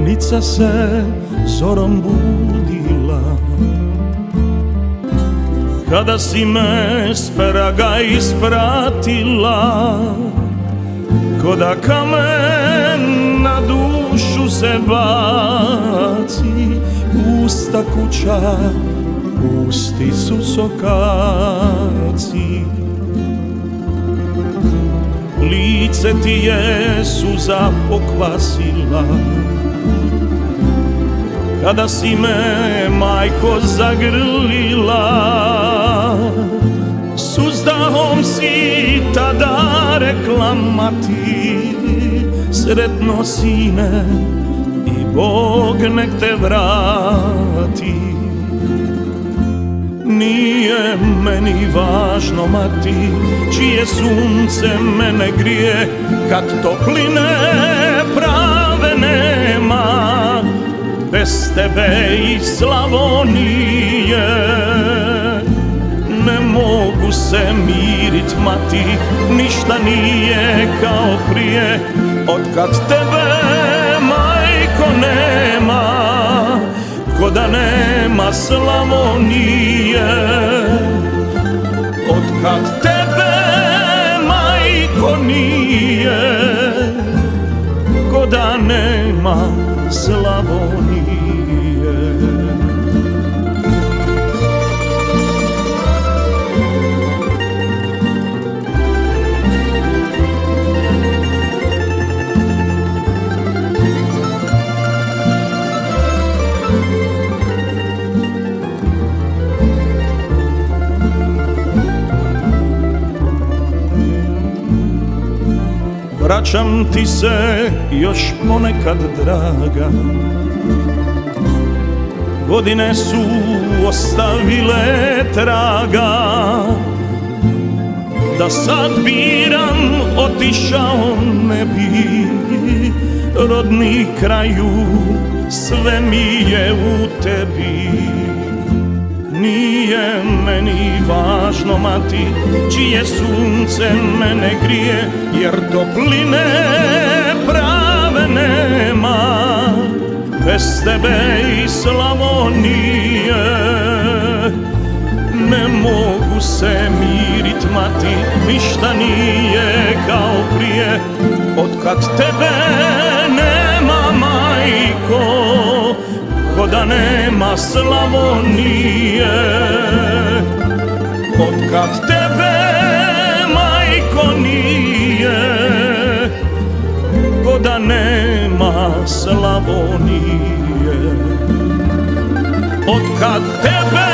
Ravnica se zorom budila, kada si me s peraga ispratila, ko da kamen na dušu se baci. Pusta kuća, pusti su sokaci, lice ti je suza pokvasila, kada si me, majko, zagrlila. S uzdahom si tada rekla mati, sretno sine i Bog nek te vrati. Nije meni važno, mati, čije sunce mene grije, kad topline prave nema, bez tebe i Slavonije. Ne mogu se mirit, mati, ništa nije kao prije, otkad tebe, majko, nema, ko da nema Slavonije. Otkad tebe, majko, nije, ko da nema Slavonije. Vraćam ti se još ponekad, draga, godine su ostavile traga. Da sad biram, otišao ne bi, rodni kraju, sve mi je u tebi. Nije meni važno, mati, čije sunce mene grije, jer topline prave nema, bez tebe i Slavonije. Ne mogu se mirit, mati, ništa nije kao prije, otkad tebe nema, majko, ko da nema Slavonije. Otkad tebe, majko, nije, ko da nema Slavonije. Otkad tebe,